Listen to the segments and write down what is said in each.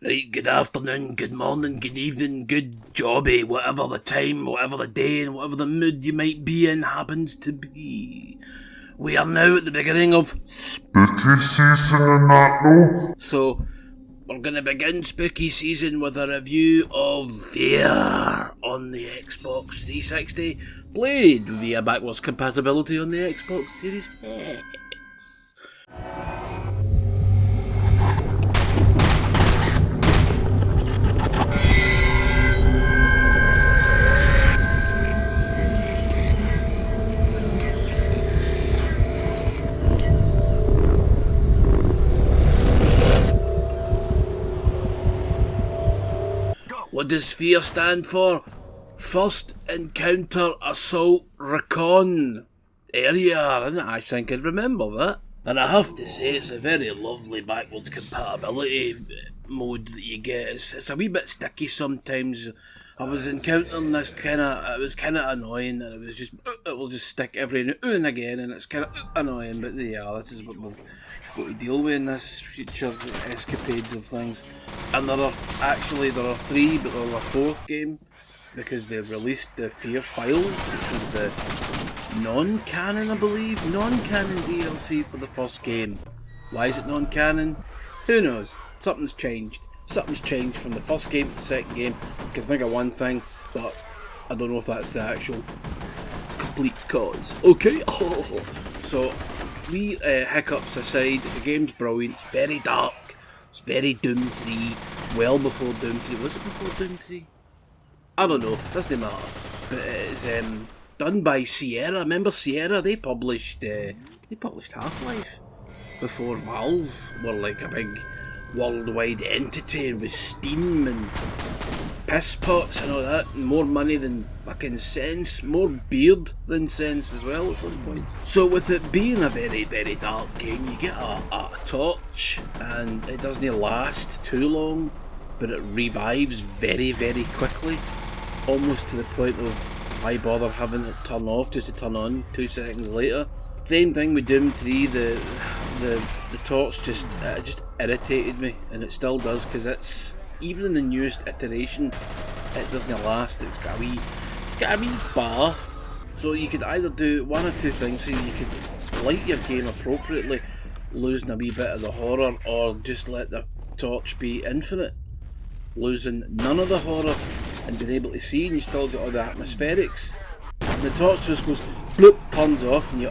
Right, good afternoon, good morning, good evening, good jobby, whatever the time, whatever the day, and whatever the mood you might be in happens to be. We are now at the beginning of Spooky season and that, no? So, we're going to begin spooky season with a review of F.E.A.R on the Xbox 360, played via backwards compatibility on the Xbox Series X. What does F.E.A.R stand for? First Encounter Assault Recon Area. I didn't actually think I'd remember that. And I have to say, it's a very lovely backwards compatibility mode that you get. It's a wee bit sticky sometimes. I was encountering this it was kind of annoying, and it will just stick every now and again, and it's kind of annoying, but yeah, this is what we've got to deal with in this future escapades of things. And there are three, but there's a fourth game, because they released the F.E.A.R Files, which was the non-canon, I believe, non-canon DLC for the first game. Why is it non-canon? Who knows? Something's changed. Something's changed from the first game to the second game. I can think of one thing, but I don't know if that's the actual complete cause. Okay? So, hiccups aside, the game's brilliant. It's very dark. It's very Doom 3. Well before Doom 3. Was it before Doom 3? I don't know. Doesn't matter. But it's done by Sierra. Remember Sierra? They published Half-Life before Valve were like a big worldwide entity with Steam and piss pots and all that, and more money than fucking sense, more beard than sense as well at some points. So with it being a very, very dark game, you get a torch, and it doesn't last too long, but it revives very, very quickly, almost to the point of why bother having it turn off just to turn on 2 seconds later. Same thing with Doom 3, the torch just irritated me, and it still does, because it's, even in the newest iteration, it doesn't last. It's got a wee bar, so you could either do one or two things. So you could light your game appropriately, losing a wee bit of the horror, or just let the torch be infinite, losing none of the horror and being able to see, and you still got all the atmospherics. And the torch just goes bloop, turns off, and you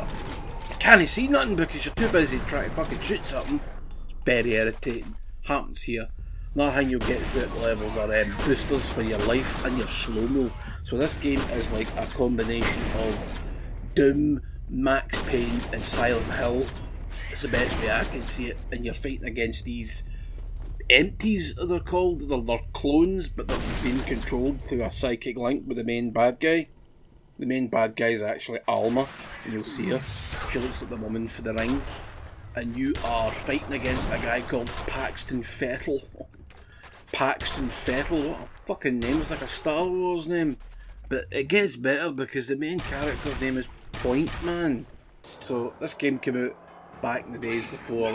can't see nothing because you're too busy trying to fucking shoot something. It's very irritating. Happens here. Another thing you'll get throughout the levels are boosters for your life and your slow-mo. So this game is like a combination of Doom, Max Payne and Silent Hill. It's the best way I can see it. And you're fighting against these empties, they're called. They're clones, but they're being controlled through a psychic link with the main bad guy. The main bad guy is actually Alma, and you'll see her. She looks like the woman for the ring. And you are fighting against a guy called Paxton Fettel. Paxton Fettel, what a fucking name. It's like a Star Wars name. But it gets better because the main character's name is Point Man. So this game came out back in the days before,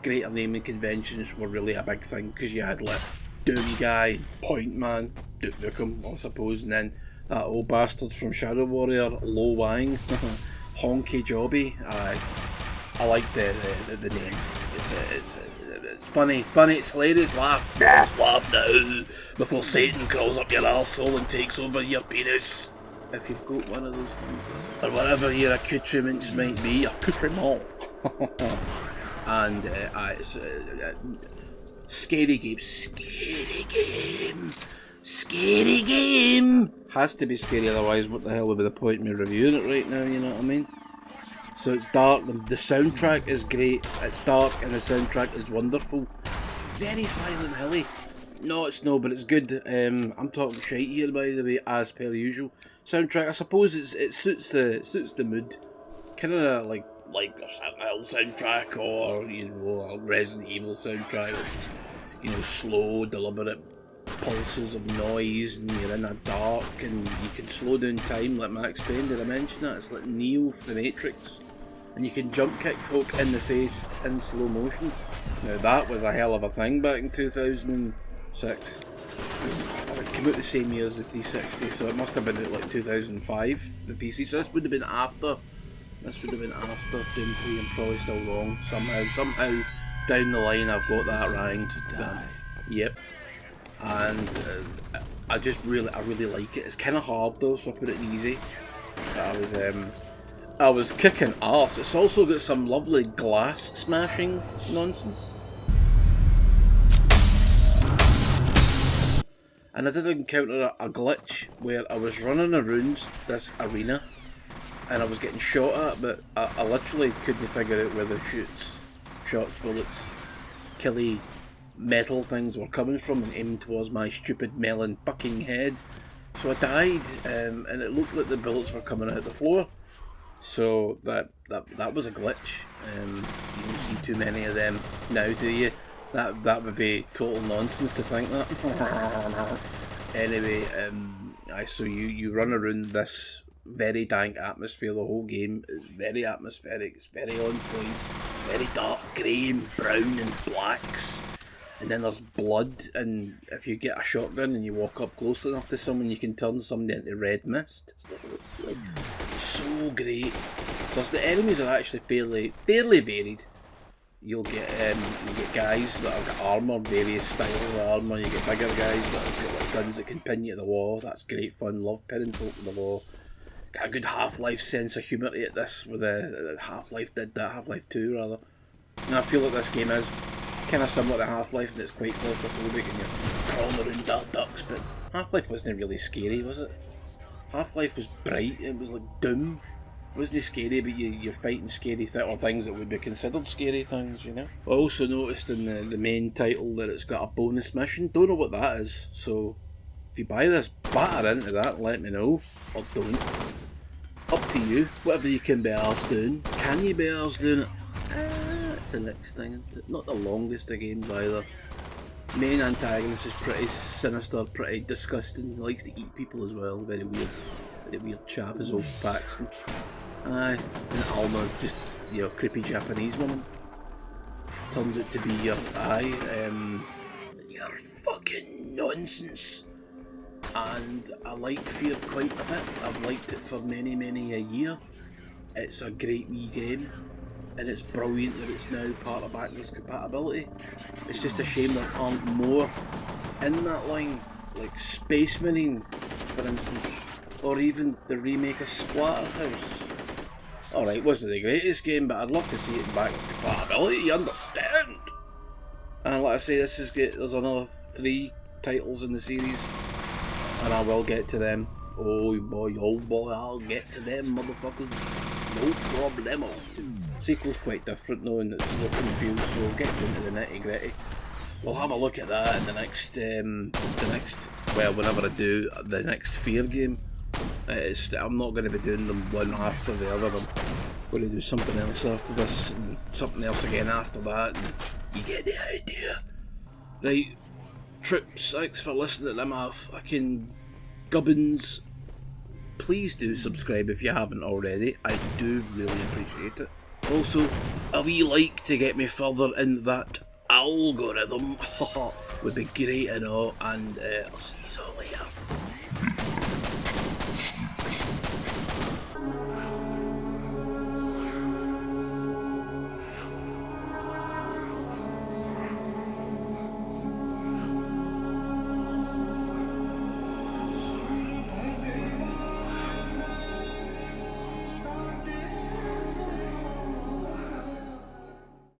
greater naming conventions were really a big thing, because you had like Doom Guy, Point Man, Duke Nukem, I suppose, and then that old bastard from Shadow Warrior, Lo Wang, Honky Jobby. I like the name. It's funny, it's hilarious. Laugh now, before Satan crawls up your arsehole and takes over your penis. If you've got one of those things, or whatever your accoutrements might be, accoutrement. And it's scary game. Has to be scary, otherwise what the hell would be the point in me reviewing it right now, you know what I mean? So it's dark, the soundtrack is great, it's dark and the soundtrack is wonderful. Very Silent Hilly. No, it's no, but it's good. I'm talking shite here, by the way, as per usual. Soundtrack, I suppose it suits the mood. Kind of like a Silent Hill soundtrack, or a Resident Evil soundtrack. Slow, deliberate pulses of noise, and you're in a dark, and you can slow down time like Max Payne. Did I mention that? It's like Neo for the Matrix. and you can jump kick folk in the face in slow motion. Now that was a hell of a thing back in 2006. It came out the same year as the 360, so it must have been at like 2005, the PC. So this would have been after. This would have been after Doom 3 and probably still wrong. Somehow down the line I've got that right. To die. Yep. And I really like it. It's kind of hard though, so I put it easy. I was kicking arse. It's also got some lovely glass smashing nonsense. And I did encounter a glitch where I was running around this arena and I was getting shot at, but I literally couldn't figure out where the shots, bullets, killy metal things were coming from and aimed towards my stupid melon fucking head. So I died, and it looked like the bullets were coming out the floor. So that was a glitch. You don't see too many of them now, do you? That would be total nonsense to think that. Anyway, so you run around this very dank atmosphere. The whole game is very atmospheric. It's very on point. Very dark grey and brown and blacks. And then there's blood, and if you get a shotgun and you walk up close enough to someone, you can turn somebody into red mist. So great. Plus the enemies are actually fairly varied. You'll get guys that have got armour, various styles of armour. You get bigger guys that have got like guns that can pin you to the wall. That's great fun. Love pinning folk to the wall. Got a good Half-Life sense of humour at this, with Half-Life did that, Half-Life 2 rather. And I feel like this game is kind of similar to Half-Life, and it's quite claustrophobic and you're crawling around dark ducks, but Half-Life wasn't really scary, was it? Half-Life was bright, it was like Doom. It wasn't scary, but you're fighting scary things that would be considered scary things, you know? I also noticed in the main title that it's got a bonus mission. Don't know what that is, so if you buy this, batter into that, let me know, or don't. Up to you, whatever you can be arsed doing. Can you be arsed doing it? That's the next thing. Not the longest of games either. Main antagonist is pretty sinister, pretty disgusting. He likes to eat people as well. Very weird chap is old Paxton. Aye, and Alma, just creepy Japanese woman. Turns out to be your your fucking nonsense. And I like F.E.A.R quite a bit. I've liked it for many a year. It's a great wee game. And it's brilliant that it's now part of backwards compatibility. It's just a shame there aren't more in that line, like Space Marine, for instance, or even the remake of Splatterhouse. Alright, wasn't the greatest game, but I'd love to see it in backwards compatibility, you understand? And like I say, there's another 3 titles in the series, and I will get to them. Oh boy, I'll get to them, motherfuckers. No problemo. Sequel's quite different though, and it's look and feel, so we'll get into the nitty gritty. We'll have a look at that in whenever I do the next F.E.A.R game. I'm not going to be doing them one after the other. I'm going to do something else after this, and something else again after that, and you get the idea. Right, troops, thanks for listening to them fucking gubbins. Please do subscribe if you haven't already. I do really appreciate it. Also, a wee like to get me further in that algorithm would be great and all, and I'll see you all later.